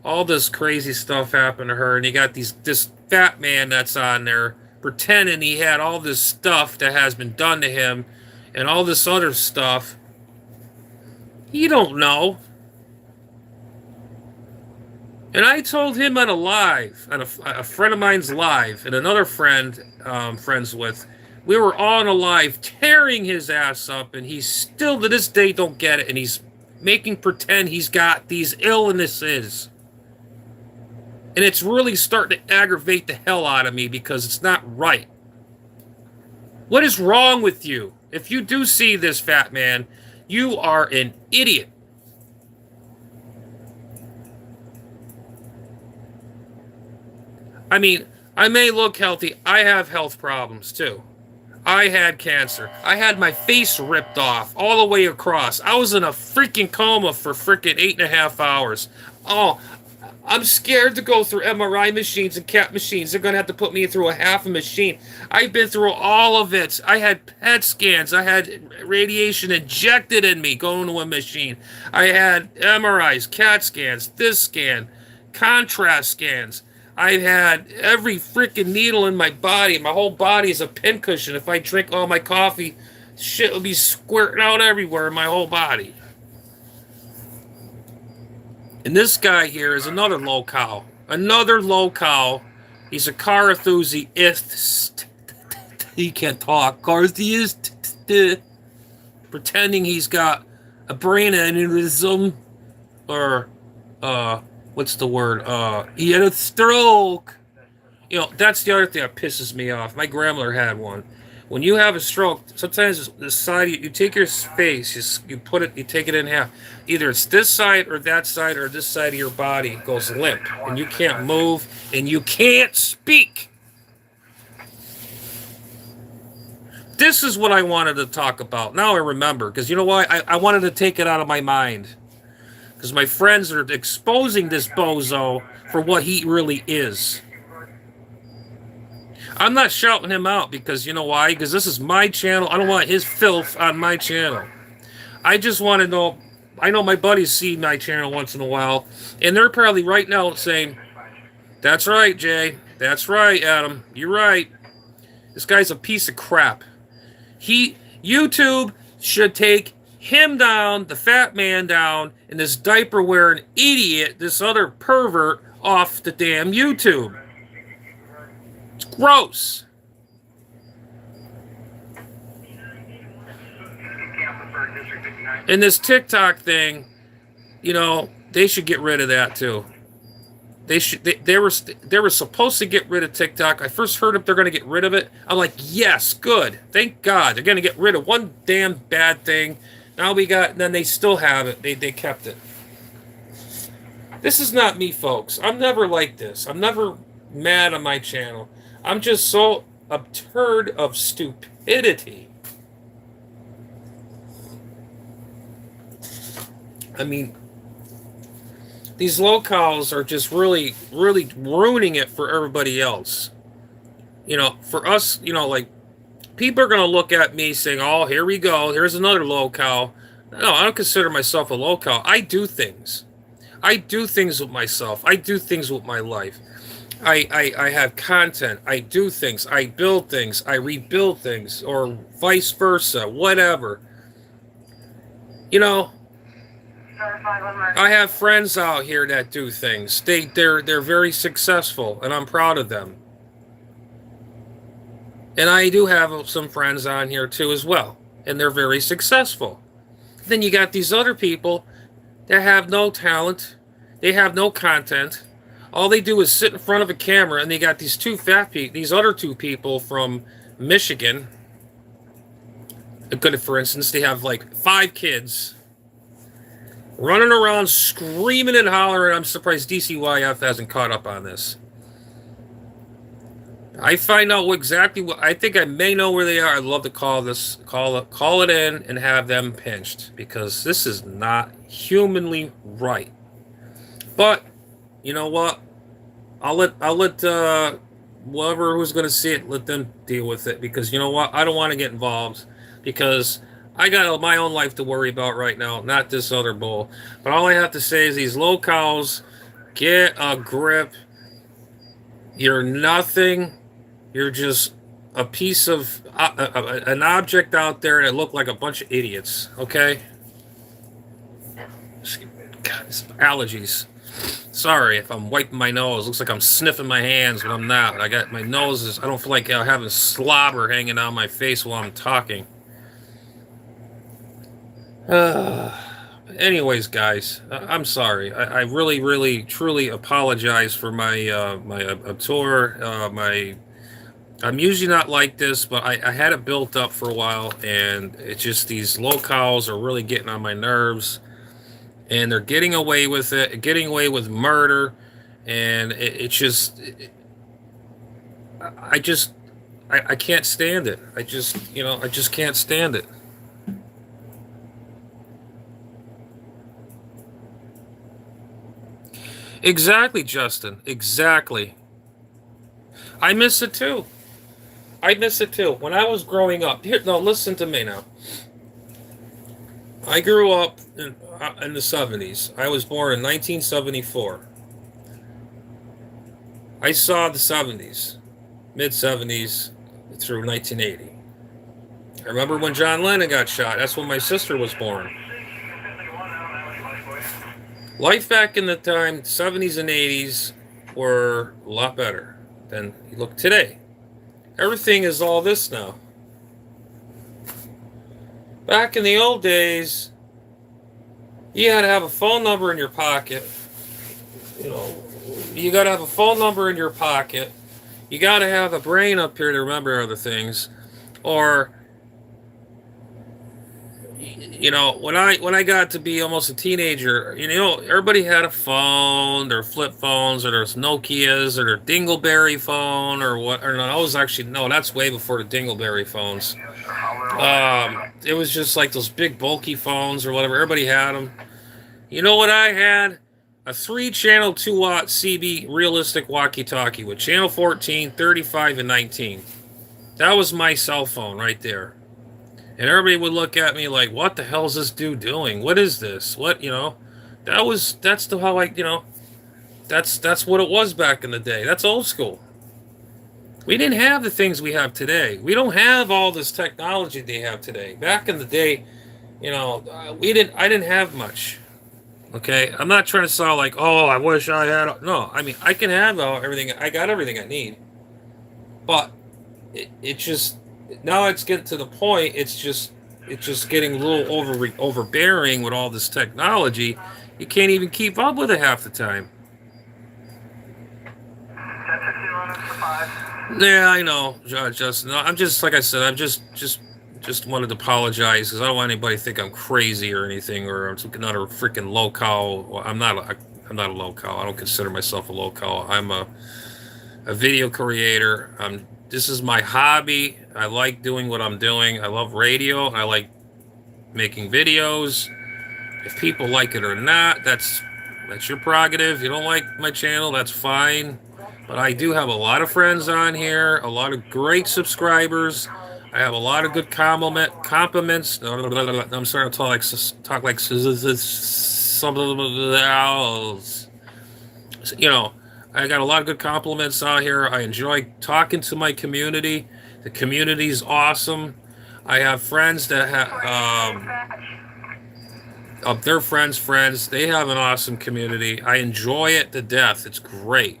all this crazy stuff happen to her, and you got this fat man that's on there pretending he had all this stuff that has been done to him and all this other stuff. You don't know. And I told him on a live, on a friend of mine's live, and another friend, friends with, we were all on a live tearing his ass up, and he still to this day don't get it, and he's making pretend he's got these illnesses. And it's really starting to aggravate the hell out of me because it's not right. What is wrong with you? If you do see this fat man, you are an idiot. I mean, I may look healthy. I have health problems too. I had cancer. I had my face ripped off all the way across. I was in a freaking coma for freaking 8.5 hours. Oh, I'm scared to go through MRI machines and CAT machines. They're going to have to put me through a half a machine. I've been through all of it. I had PET scans. I had radiation injected in me going to a machine. I had MRIs, CAT scans, this scan, contrast scans. I've had every freaking needle in my body. My whole body is a pincushion. If I drink all my coffee, shit will be squirting out everywhere in my whole body. And this guy here is another low-cow. Another low-cow. He's a car enthusiast. He can't talk. Car enthusiast. Pretending he's got a brain aneurysm. Or, what's the word? He had a stroke. You know, that's the other thing that pisses me off. My grandmother had one. When you have a stroke, sometimes the side you take your face, you take it in half. Either it's this side or that side or this side of your body goes limp, and you can't move and you can't speak. This is what I wanted to talk about. Now I remember, because you know why? I wanted to take it out of my mind. Because my friends are exposing this bozo for what he really is. I'm not shouting him out because you know why? Because this is my channel. I don't want his filth on my channel. I just want to know. I know my buddies see my channel once in a while, and they're probably right now saying, "That's right, Jay. That's right, Adam. You're right. This guy's a piece of crap. YouTube should take him down, the fat man down, and this diaper wearing idiot, this other pervert, off the damn YouTube. It's gross." And this TikTok thing, you know, they should get rid of that too. They were supposed to get rid of TikTok. I first heard if they're going to get rid of it. I'm like, yes, good. Thank God. They're going to get rid of one damn bad thing. Now then they still have it. They kept it. This is not me, folks. I'm never like this. I'm never mad on my channel. I'm just so absurd of stupidity. I mean, these locals are just really, really ruining it for everybody else. You know, for us, you know, like, people are going to look at me saying, oh, here we go. Here's another local. No, I don't consider myself a local. I do things. I do things with myself. I do things with my life. I have content. I do things. I build things. I rebuild things, or vice versa, whatever. You know, I have friends out here that do things. They're very successful, and I'm proud of them. And I do have some friends on here too as well, and they're very successful. Then you got these other people that have no talent, they have no content. All they do is sit in front of a camera, and they got these two fat people, these other two people from Michigan. Good, for instance, they have like 5 kids running around screaming and hollering. I'm surprised DCYF hasn't caught up on this. I find out exactly what I think. I may know where they are. I'd love to call it in and have them pinched, because this is not humanly right. But you know what? I'll let whoever who's going to see it, let them deal with it, because you know what? I don't want to get involved, because I got my own life to worry about right now, not this other bull. But all I have to say is these locals, get a grip. You're nothing. You're just a piece of an object out there that look like a bunch of idiots. Okay? God, allergies. Sorry if I'm wiping my nose. Looks like I'm sniffing my hands, but I'm not. I got my nose is. I don't feel like having slobber hanging down my face while I'm talking. Anyways, guys, I'm sorry. I really, really, truly apologize for my my tour. I'm usually not like this, but I had it built up for a while, and it's just these locals are really getting on my nerves, and they're getting away with it, getting away with murder, and it's just, I can't stand it. I just can't stand it. Exactly, Justin. Exactly. I miss it too. I miss it too. When I was growing up, here, no, listen to me now. I grew up in the 70s. I was born in 1974. I saw the 70s, mid 70s through 1980. I remember when John Lennon got shot. That's when my sister was born. Life back in the time, 70s and 80s, were a lot better than you look today. Everything is all this now. Back in the old days, you had to have a phone number in your pocket. You know, you got to have a phone number in your pocket. You got to have a brain up here to remember other things. Or, you know, when I got to be almost a teenager, you know, everybody had a phone, their flip phones, or there's Nokias, or their Dingleberry phone, or what? Or no, I was actually no, that's way before the Dingleberry phones. It was just like those big bulky phones or whatever. Everybody had them. You know what I had? A 3-channel 2-watt CB realistic walkie-talkie with channel 14, 35, and 19. That was my cell phone right there. And everybody would look at me like, what the hell is this dude doing? What is this? What, you know? That's the how I, you know, that's what it was back in the day. That's old school. We didn't have the things we have today. We don't have all this technology they have today. Back in the day, you know, I didn't have much. Okay? I'm not trying to sound like, oh, I wish I had. No, I mean, I can have everything. I got everything I need. But it just, now it's getting to the point, it's just getting a little overbearing with all this technology. You can't even keep up with it half the time. Yeah, I know, Justin. I'm just, like I said, I'm just wanted to apologize, because I don't want anybody to think I'm crazy or anything, or I'm another freaking local. Well, I'm not a local. I don't consider myself a local. I'm a video creator. This is my hobby. I like doing what I'm doing. I love radio. I like making videos. If people like it or not, that's your prerogative. If you don't like my channel, that's fine. But I do have a lot of friends on here, a lot of great subscribers. I have a lot of good compliments. I'm starting to talk like something else. You know, I got a lot of good compliments out here. I enjoy talking to my community. The community's awesome. I have friends that They're friends. They have an awesome community. I enjoy it to death. It's great.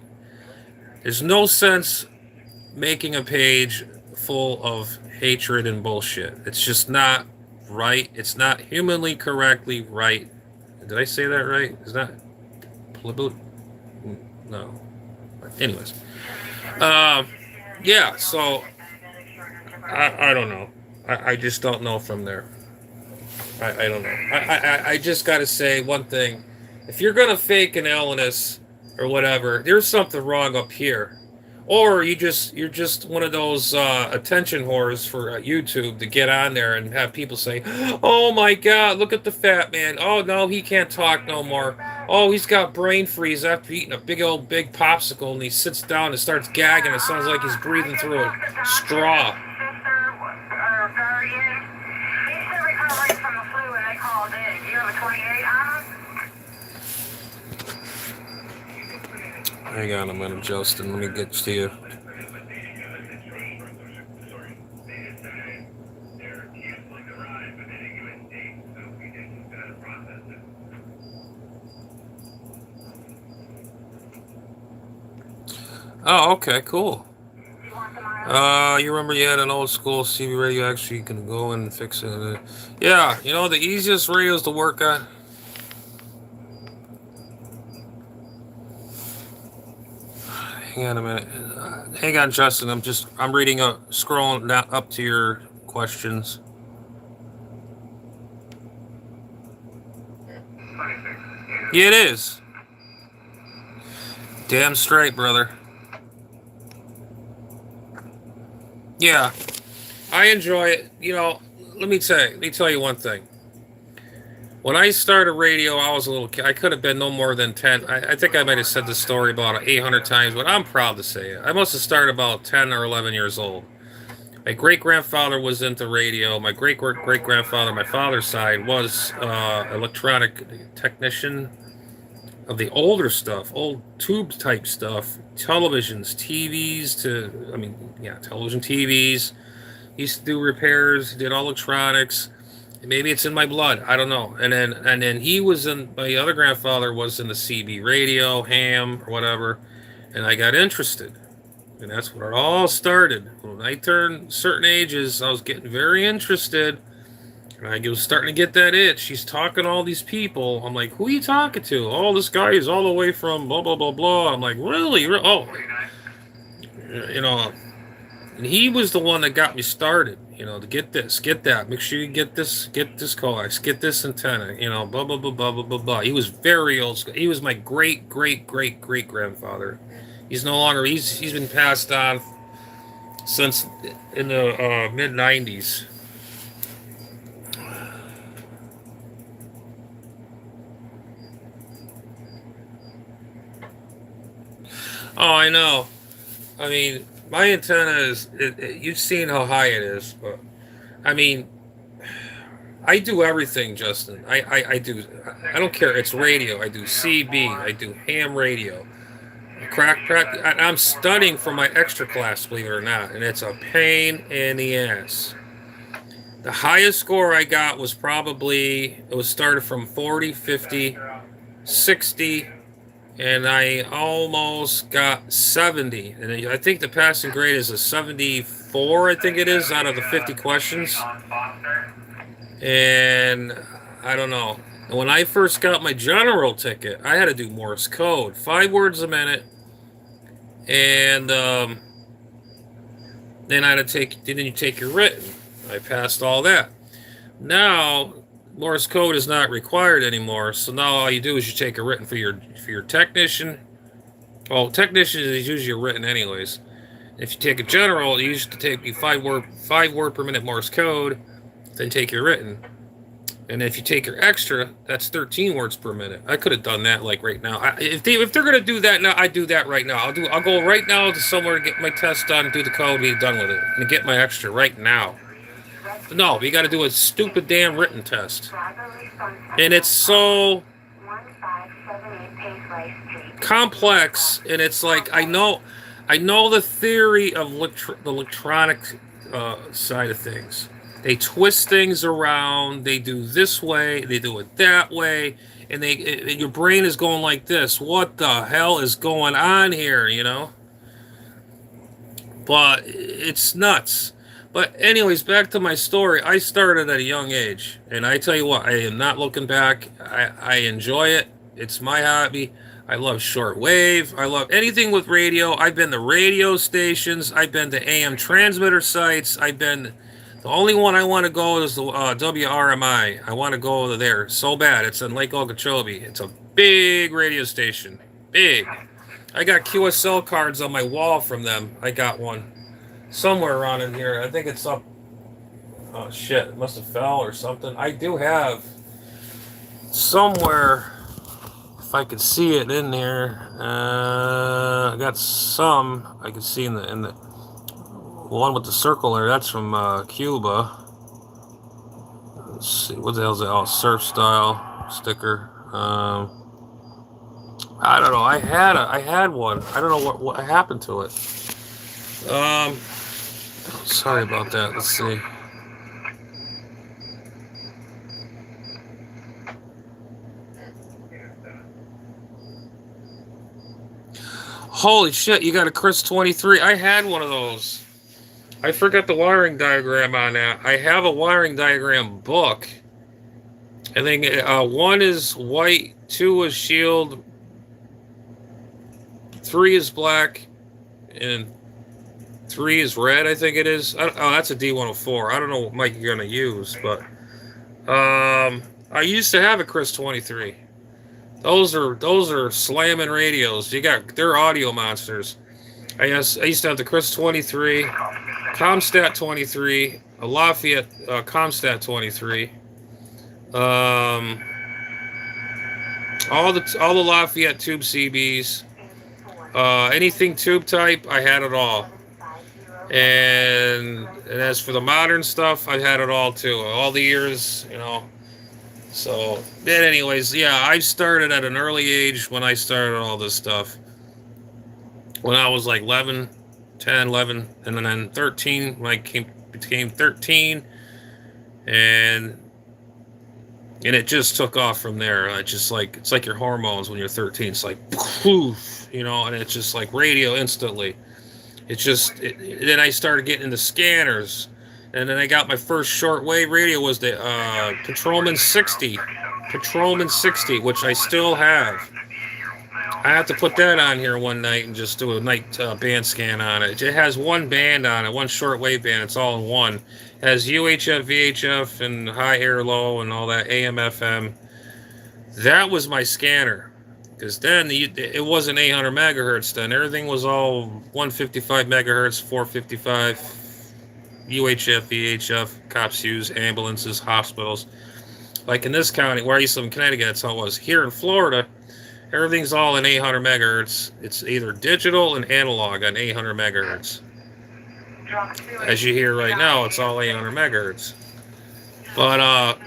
There's no sense making a page full of hatred and bullshit. It's just not right. It's not humanly correctly right. Did I say that right? Is that no? Anyways, uh, yeah. So I don't know. I just don't know from there. I don't know. I just got to say one thing. If you're gonna fake an illness or whatever, there's something wrong up here. Or you're just one of those attention whores for YouTube to get on there and have people say, "Oh my God, look at the fat man. Oh no, he can't talk no more. Oh, he's got brain freeze after eating a big popsicle, and he sits down and starts gagging. It sounds like he's breathing through a straw." Hang on a minute, Justin. Let me get to you. Oh, okay, cool. You remember you had an old school CB radio, actually you can go and fix it. Yeah, you know, the easiest radios to work on. Hang on a minute. Hang on, Justin. I'm reading scrolling down up to your questions. Yeah, it is. Damn straight, brother. Yeah, I enjoy it. You know, let me tell you one thing. When I started radio, I was a little kid. I could have been no more than 10. I think I might have said this story about 800 times, but I'm proud to say it. I must have started about 10 or 11 years old. My great grandfather was into radio. My great great grandfather, my father's side, was electronic technician of the older stuff, old tube type stuff, televisions, TVs television, TVs. He used to do repairs, did all electronics. Maybe it's in my blood. I don't know. And then he was in. My other grandfather was in the CB radio, ham or whatever, and I got interested, and that's where it all started. When I turned certain ages, I was getting very interested, and I was starting to get that itch. She's talking to all these people. I'm like, who are you talking to? Oh, this guy is all the way from blah blah blah blah. I'm like, really? Oh, you know. And he was the one that got me started, you know, to get this, get that, make sure you get this coax, get this antenna, you know, blah, blah, blah, blah, blah, blah, blah. He was very old school. He was my great grandfather. He's no longer, he's been passed on since in the mid 90s. Oh, I know. I mean, my antenna you've seen how high it is, but I mean, I do everything, Justin. I do. I don't care. It's radio. I do CB. I do ham radio. Crack. I'm studying for my extra class, believe it or not, and it's a pain in the ass. The highest score I got was it was started from 40, 50, 60, and I almost got 70. And I think the passing grade is a 74, I think it is, out of the 50 questions. And I don't know. When I first got my general ticket, I had to do Morse code, 5 words a minute, and then you take your written. I passed all that. Now Morse code is not required anymore, so now all you do is you take a written for your technician. Well, technician is usually written anyways. If you take a general, it used to take you 5 word per minute Morse code, then take your written. And if you take your extra, that's 13 words per minute. I could have done that like right now. If they're gonna do that now, I do that right now. I'll go right now to somewhere to get my test done, do the code, be done with it, and get my extra right now. But no, you got to do a stupid damn written test, and it's so complex. And it's like I know the theory of the electronic side of things. They twist things around. They do this way. They do it that way. And your brain is going like this. What the hell is going on here? You know. But it's nuts. But anyways, back to my story. I started at a young age, and I tell you what, I am not looking back. I enjoy it. It's my hobby. I love shortwave. I love anything with radio. I've been to radio stations. I've been to AM transmitter sites. I've been. The only one I want to go is the WRMI. I want to go there so bad. It's in Lake Okeechobee. It's a big radio station. Big. I got QSL cards on my wall from them. I got one somewhere around in here. I think it's up. Oh shit! It must have fell or something. I do have somewhere. If I could see it in here, I got some. I could see in the one with the circle there. That's from Cuba. Let's see. What the hell is that? Oh, surf style sticker. I don't know. I had one. I don't know what happened to it. Sorry about that. Let's see. Holy shit! You got a Chris 23. I had one of those. I forgot the wiring diagram on that. I have a wiring diagram book. I think one is white, two is shield, three is black, and three is red. I think it is. Oh, that's a D104. I don't know what mic you're gonna use, but I used to have a Chris 23. Those are slamming radios. They're audio monsters. I used to have the Chris 23, Comstat 23, a Lafayette Comstat 23. All the Lafayette tube CBs. Anything tube type, I had it all. And as for the modern stuff, I had it all too. All the years, you know. So, but anyways, yeah, I started at an early age when I started all this stuff. When I was like 11, 10, 11, and then 13, when I became 13, and it just took off from there. It's like your hormones when you're 13. It's like, poof, you know, and it's just like radio instantly. Then I started getting into scanners, and then I got my first shortwave radio was the Patrolman 60, which I still have. I have to put that on here one night and just do a night band scan on it. It has one band on it, one shortwave band. It's all in one. It has UHF, VHF, and high, air, low, and all that AM, FM. That was my scanner. Because then it wasn't 800 megahertz then. Everything was all 155 megahertz, 455, UHF, VHF, cops use, ambulances, hospitals. Like in this county, where I used to live in Connecticut, that's how it was. Here in Florida, everything's all in 800 megahertz. It's either digital and analog on 800 megahertz. As you hear right now, it's all 800 megahertz. But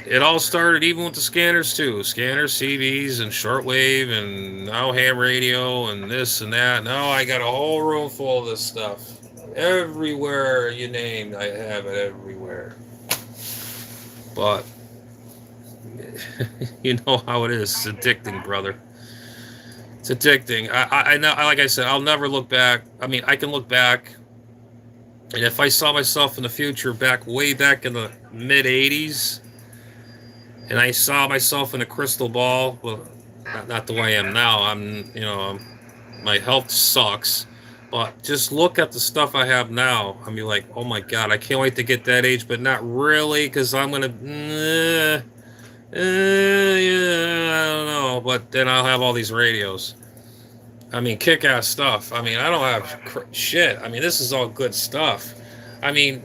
it all started even with the scanners too. Scanners, CVs, and shortwave, and now ham radio, and this and that. Now I got a whole room full of this stuff. Everywhere you name, I have it everywhere. But you know how it is. It's addicting, brother. It's addicting. I know. Like I said, I'll never look back. I mean, I can look back, and if I saw myself in the future, way back in the mid '80s, and I saw myself in a crystal ball, well, not the way I am now. My health sucks, but just look at the stuff I have now. I mean, like, oh my God, I can't wait to get that age, but not really, because I'm gonna. Yeah, I don't know, but then I'll have all these radios. I mean, kick-ass stuff. I mean, I don't have shit. I mean, this is all good stuff. I mean,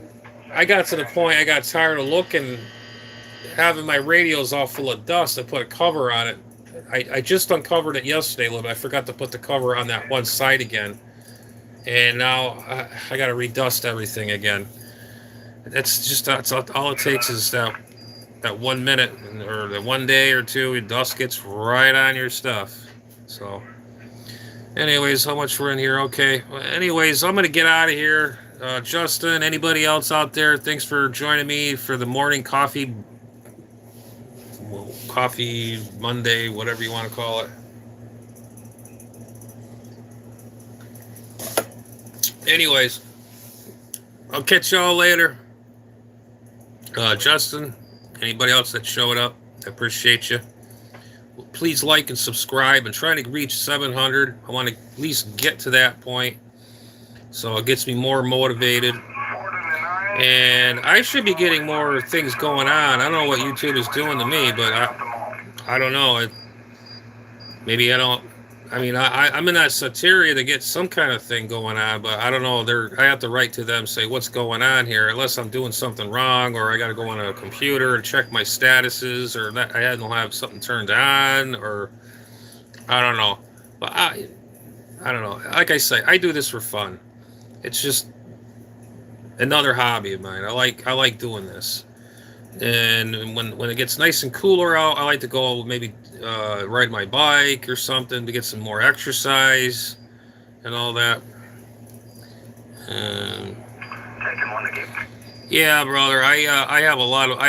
I got to the point I got tired of looking, having my radios all full of dust. I put a cover on it. I just uncovered it yesterday a little bit. I forgot to put the cover on that one side again, and now I got to redust everything again. That's all it takes is that 1 minute or the 1 day or two, dust gets right on your stuff. So anyways, how much we're in here? Okay. Well, anyways, I'm going to get out of here. Justin, anybody else out there, thanks for joining me for the morning coffee Monday, whatever you want to call it. Anyways, I'll catch y'all later. Justin, anybody else that showed up, I appreciate you. Please like and subscribe. I'm trying to reach 700. I want to at least get to that point, so it gets me more motivated. And I should be getting more things going on. I don't know what YouTube is doing to me, but I don't know. Maybe I don't. I mean, I'm in that Soteria to get some kind of thing going on, but I don't know. I have to write to them, say what's going on here, unless I'm doing something wrong, or I got to go on a computer and check my statuses, or that I don't have something turned on, or I don't know. But I don't know. Like I say, I do this for fun. It's just another hobby of mine. I like doing this. And when it gets nice and cooler out, I like to go maybe ride my bike or something to get some more exercise and all that. Yeah, brother. I have a lot of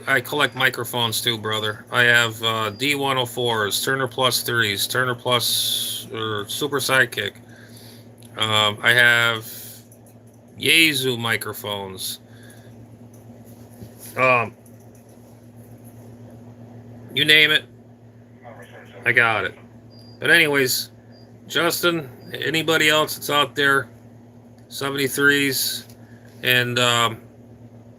I collect microphones too, brother. I have D104s, Turner Plus 3s, Turner Plus or Super Sidekick. I have Yaesu microphones. You name it, I got it. But anyways, Justin, anybody else that's out there, 73s, and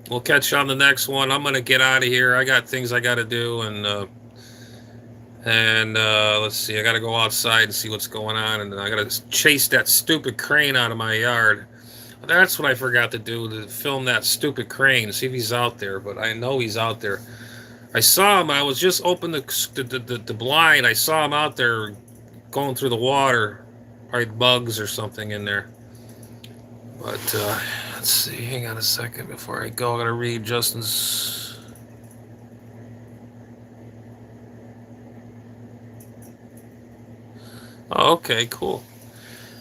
we'll catch you on the next one. I'm gonna get out of here. I got things I gotta do, and let's see. I gotta go outside and see what's going on, and I gotta chase that stupid crane out of my yard. That's what I forgot to do, to film that stupid crane, see if he's out there. But I know he's out there. I saw him. I was just opening the blind. I saw him out there going through the water. Probably bugs or something in there. But let's see. Hang on a second before I go. I gotta read Justin's. Oh, okay, cool.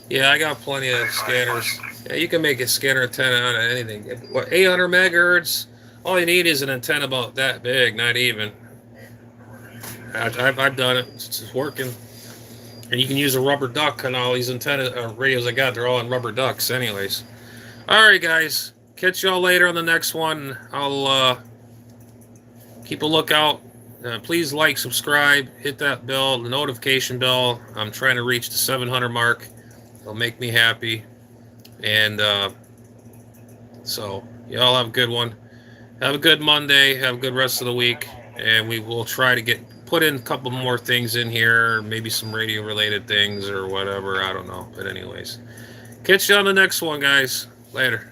Yeah, I got plenty of scanners. Yeah, you can make a scanner antenna out of anything. What, 800 megahertz? All you need is an antenna about that big, not even. I've done it. It's working. And you can use a rubber duck on all these antenna radios I got. They're all on rubber ducks anyways. All right, guys. Catch y'all later on the next one. I'll keep a lookout. Please like, subscribe, hit that bell, the notification bell. I'm trying to reach the 700 mark. It'll make me happy. And so y'all have a good one. Have a good Monday. Have a good rest of the week. And we will try to put in a couple more things in here. Maybe some radio related things or whatever. I don't know. But anyways, catch you on the next one, guys. Later.